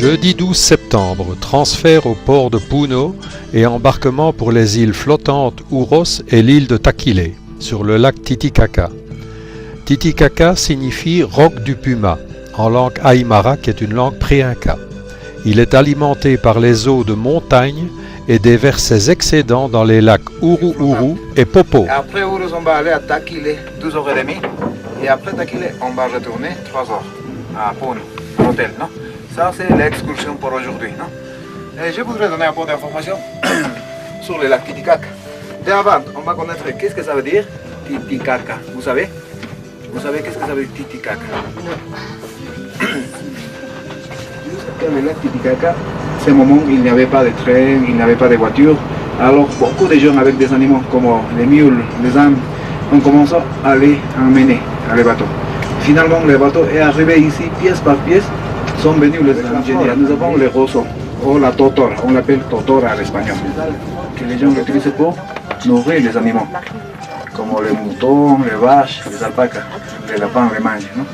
Jeudi 12 septembre, transfert au port de Puno et embarquement pour les îles flottantes Uros et l'île de Taquile, sur le lac Titicaca. Titicaca signifie roc du Puma, en langue aymara qui est une langue pré-inca. Il est alimenté par les eaux de montagne et déverse ses excédents dans les lacs Uru Uru et Popo. Après Urus, on va aller à Taquile, 12h30. Et après Taquile, on va retourner 3 heures à Puno, l'hôtel, non? Ça, c'est l'excursion pour aujourd'hui, non? Et je voudrais donner un peu d'informations sur le lac Titicaca. D'abord, on va connaître qu'est-ce que ça veut dire Titicaca. Vous savez? Vous savez qu'est-ce que ça veut dire Titicaca? Le lac Titicaca, c'est un moment où il n'y avait pas de train, il n'y avait pas de voiture. Alors, beaucoup de gens avec des animaux comme les mules, les ânes, ont commencé à les emmener à les bateaux. Finalement, le bateau est arrivé ici, pièce par pièce, sont venus les ingénieurs. Nous avons le roseau, ou la totora, on l'appelle totora à l'espagnol, que les gens l'utilisent pour nourrir les animaux, comme les moutons, les vaches, les alpacas, les lapins les mangent. Non?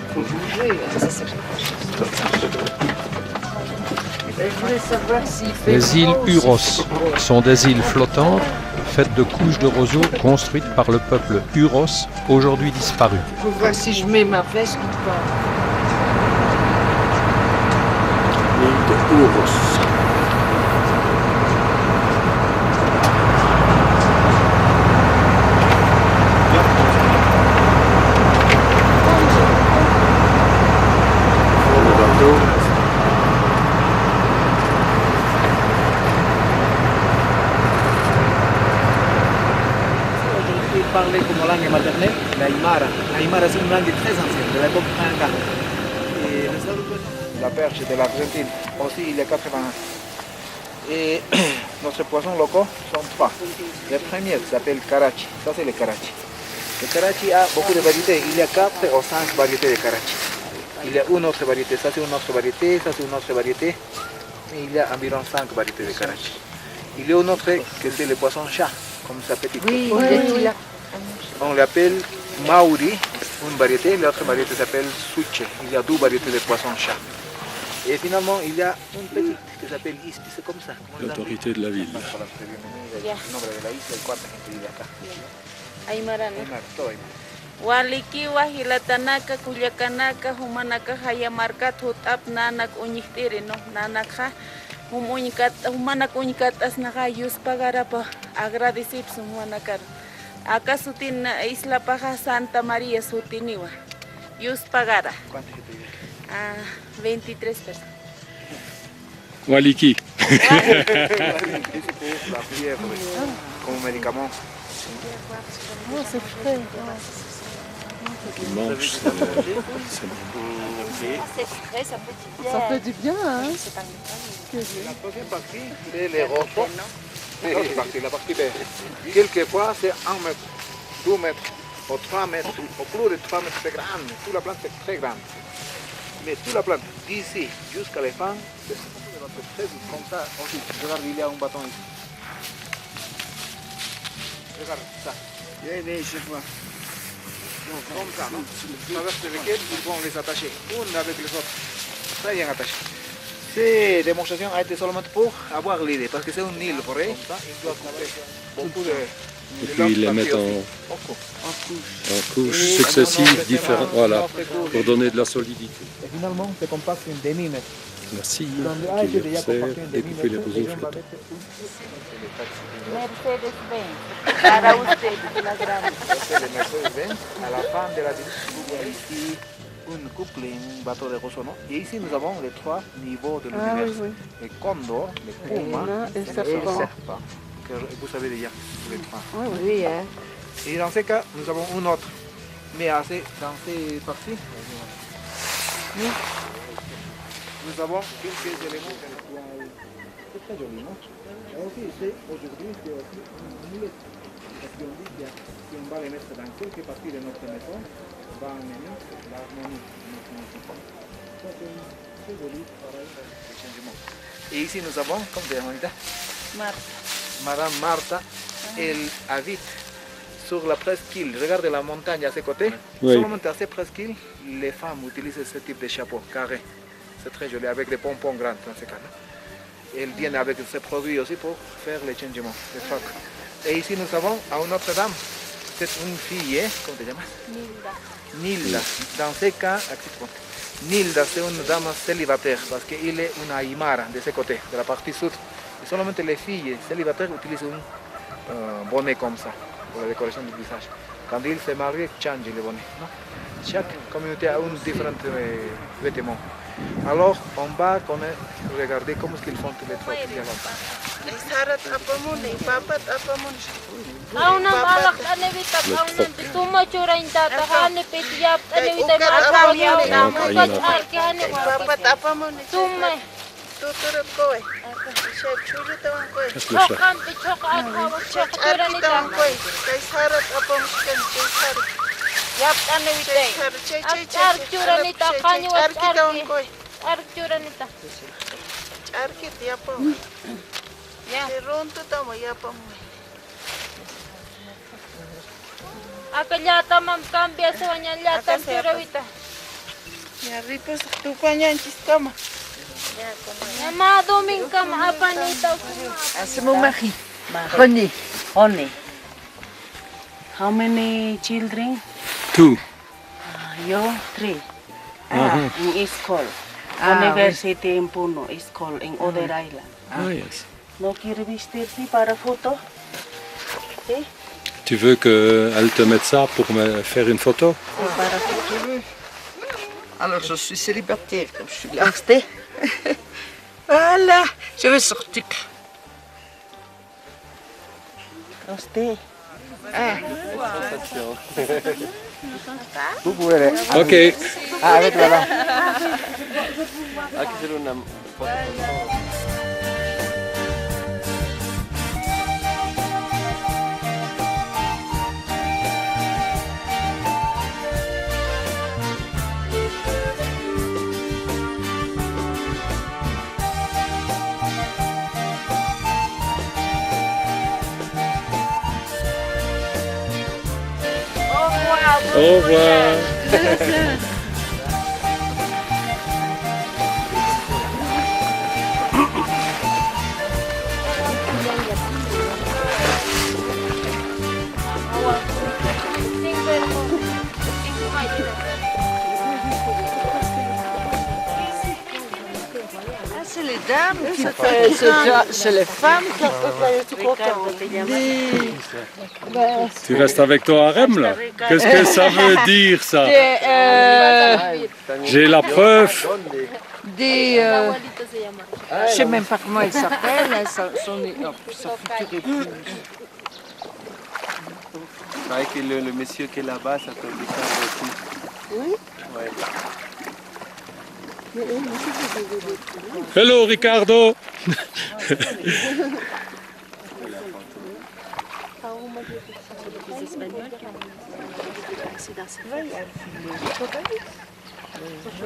Les îles Uros sont des îles flottantes faites de couches de roseaux construites par le peuple Uros, aujourd'hui disparu. Pour voir si je mets ma veste ou pas. L'île de Uros. Parler comme langue maternelle, l'Aymara. L'Aymara, c'est une langue très ancienne, de l'époque Inca. Et la perche de l'Argentine, aussi il y a 80 ans. Et notre poisson locaux sont 3. Le premier s'appelle Karachi, ça c'est le Karachi. Le Karachi a beaucoup de variétés, il y a 4 ou 5 variétés de Karachi. Il y a une autre variété, ça c'est une autre variété, ça c'est une autre variété. Et il y a environ 5 variétés de Karachi. Il y a une autre que c'est le poisson chat, comme ça petit. Oui, On l'appelle Mauri, une variété, l'autre variété s'appelle Suche. Il y a 2 variétés de poissons chat. Et finalement, il y a une petite qui s'appelle Ispi, c'est comme ça. L'autorité de la ville. Aymara, ¿no? Waliki wahilatanaka kuyakanaka humanaka hayamarkat hutap nanak uñihtiri no nanaka humanak uñikatas naga yuspagara pa agradecer su humanakar. Acá sutin Isla Paja Santa María sutiniwa. Yuspagara. ¿Cuántos gente vive? 23 personas. Waliki. La fiebre, como medicamento. Oh, c'est frais. Qui mange, C'est frais, ça fait du bien. Ça fait du bien, hein? La deuxième partie, c'est les roseaux. La partie de quelquefois c'est 1 mètre, 2 mètres, ou 3 mètres, ou plus de 3 mètres, c'est grande. Toute la plante est très grande. Mais toute la plante, d'ici jusqu'à la fin, c'est très comme ça. Aussi, regarde, il y a un bâton ici. Regarde ça. Oui, je vois. Donc, comme ça, non? Traverse lesquels ils vont les attacher, une avec les autres. Très bien attachés. Cette démonstration a été seulement pour avoir l'idée, parce que c'est une île forêt, il doit couper beaucoup de... et puis ils les mettent en couches successives, différentes, voilà, pour donner de la solidité. Et finalement, c'est qu'on passe une demi-mètre. Merci qui observe découper les roseaux flottants. Mercedes-Benz. Para usted, la grande. C'est le Mercedes-Benz. À la fin de la visite, vous voyez ici une couple et un bateau de roseaux. Et ici, nous avons les 3 niveaux de l'univers. Le condor, le puma et le serpent. Que vous savez déjà, les 3. Oui, hein. Et dans ce cas, nous avons une autre. Mais dans ces parties, nous avons quelques éléments de rituel. C'est très joli, non? Et aussi, aujourd'hui, c'est aussi une mulette. Parce qu'on dit que si on va les mettre dans quelques parties de notre maison, on va amener l'harmonie de notre maison. Ça, c'est très joli, pareil, le changement. Et ici, nous avons, comme tu as Marta. Madame Martha, elle habite sur la presqu'île. Regarde la montagne à ses côtés. Oui. Seulement à cette presqu'île, les femmes utilisent ce type de chapeau carré. c'est très joli, avec des pompons grands dans ce cas-là. Et ils viennent avec ces produits aussi pour faire les changements, les trucs. Et ici nous avons une autre dame, c'est une fille, comment te llamas? Nilda. Dans ce cas, Nilda c'est une dame célibataire parce qu'il est une aymara de ce côté, de la partie sud. Et seulement les filles célibataires utilisent un bonnet comme ça pour la décoration du visage. Quand ils se marient, ils changent le bonnet. Non? Chaque communauté a un différent vêtement. Alors on va regarder comment ils font tous les trucs. C'est mon mari, René. René. How many children? 2. You? 3. In school. University in Puno, school in other island. Yes. No quiere vestirse para foto? Sí? Tu veux qu'elle te mette ça pour me faire une photo? Para foto. Alors, je suis célibataire, comme je suis là. Voilà, je vais sortir. Usted. Ok. Avec voilà. Au revoir. C'est les dames qui c'est les femmes qui Tu restes avec toi à Rem là? Qu'est-ce que ça veut dire ça? J'ai la preuve. je sais même pas comment elles s'appellent, sa future épouse. C'est vrai que le monsieur qui est là-bas s'appelle Ricardo aussi. Oui? Ouais. Hello Ricardo.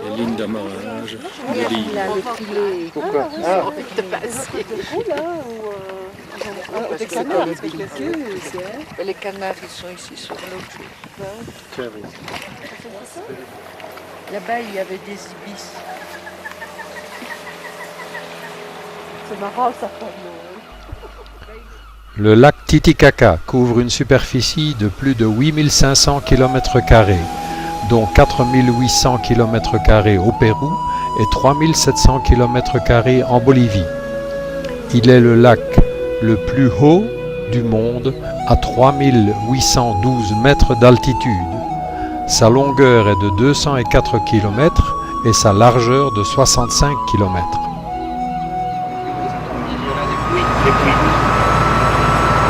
Les lignes d'amarrage. Les lignes. Pourquoi? Les canards, ils sont ici sur l'autre. Là-bas, il y avait des ibis. C'est marrant ça. Le lac Titicaca couvre une superficie de plus de 8500 km², dont 4800 km² au Pérou et 3700 km² en Bolivie. Il est le lac le plus haut du monde à 3812 mètres d'altitude. Sa longueur est de 204 km et sa largeur de 65 km.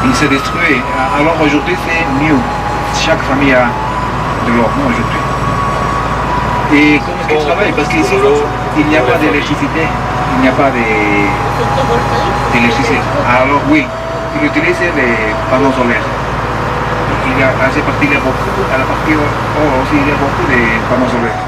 Il se détruit. Alors aujourd'hui c'est mieux. Chaque famille a de l'eau aujourd'hui. Et comment est-ce qu'ils travaillent? Parce qu'ici il n'y a pas d'électricité. Il n'y a pas d'électricité. Alors oui, ils utilisent les panneaux solaires. Il y a, à cette partie, il y a beaucoup, à la partie aussi, il y a beaucoup de panneaux solaires.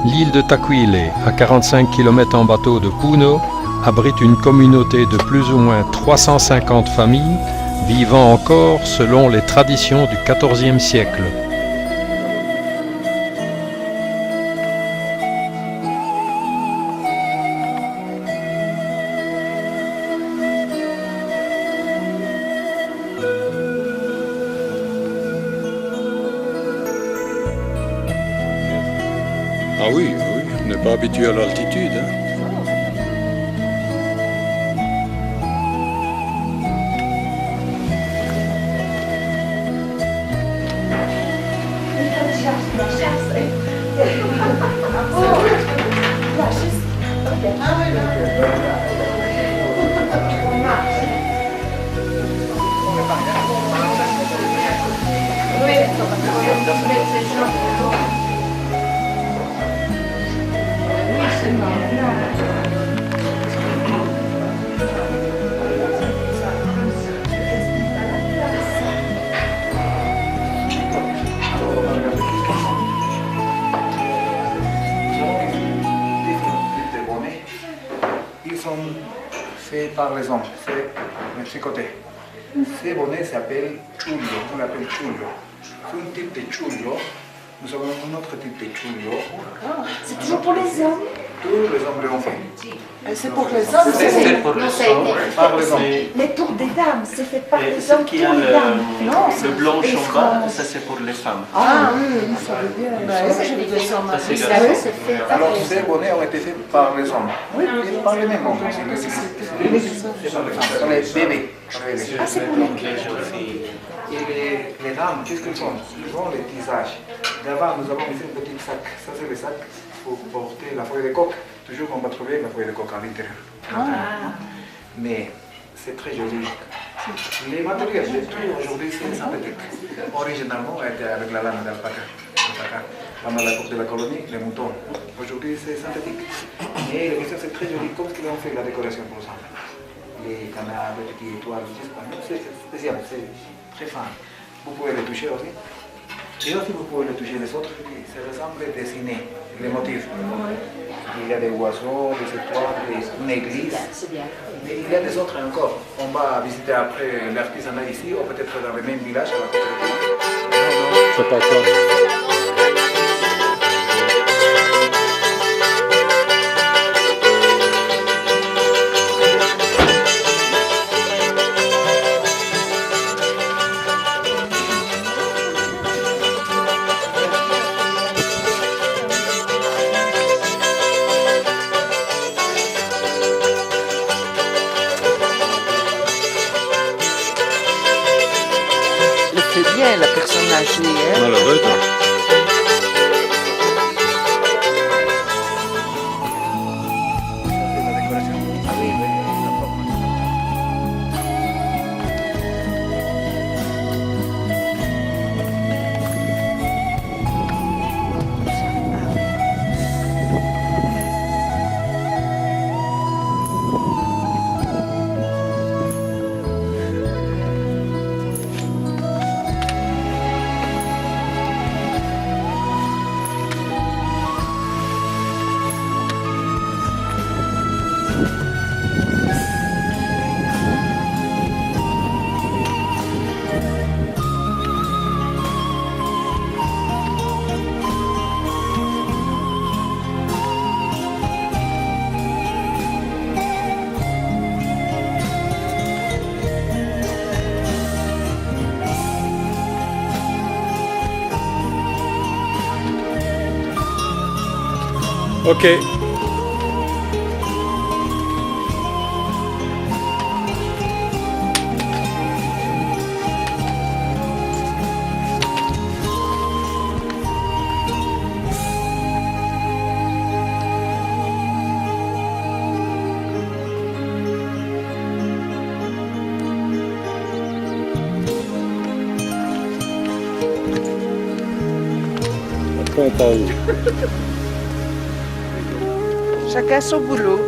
L'île de Tacuile, à 45 km en bateau de Puno, abrite une communauté de plus ou moins 350 familles vivant encore selon les traditions du XIVe siècle. Ah oui, oui, on n'est pas habitué à l'altitude. Hein. Ils sont faits par les hommes, c'est tricoté. Ces bonnets s'appellent chullo, on l'appelle chullo. C'est un type de chullo. Nous avons un autre type de chullo. C'est toujours pour les hommes. Tous les hommes l'ont fait. C'est pour les hommes. C'est pour les hommes. Par les hommes. Les tours des dames, c'est fait par Et les ce hommes. qui a tours des dames. Non, le blanc en bas, ça c'est pour les femmes. Ah oui, ça veut bien. Ça, je les hommes. Ça, c'est Ça, grave. c'est fait par Alors les ces bonnets ont été faits par les hommes. Et par les mêmes hommes aussi. C'est par les femmes, par les bébés. Ah, c'est pour les Les jeunes filles. Et les dames, qu'est-ce qu'elles sont? Ils ont les tisages. D'abord, nous avons ici un petit sac. Ça, c'est le sac pour porter la feuille de coque. Toujours, on va trouver la feuille de coque à l'intérieur. Mais c'est très joli. Les matériels, les tout aujourd'hui, c'est synthétique. Originalement, était avec la lame d'alpaca. Pendant l'époque de la colonie, les moutons. Aujourd'hui, c'est synthétique. Et les c'est très joli, comme ce qu'ils ont fait la décoration, pour exemple. Les canards, les petites étoiles, c'est spécial, c'est très fin. Vous pouvez les toucher aussi. Et aussi, vous pouvez les toucher les autres. Ça ressemble dessiné, les motifs. Il y a des oiseaux, des étoiles, une église. Mais il y a des autres encore. On va visiter après l'artisanat ici, ou peut-être dans le même village à la coopérative. C'est pas quoi. C'est bien la personne âgée. Hein? Malheureux, toi. C'est la décoration. Ah oui, oui, la forme. Ok. Après, on part où? Chacun son boulot.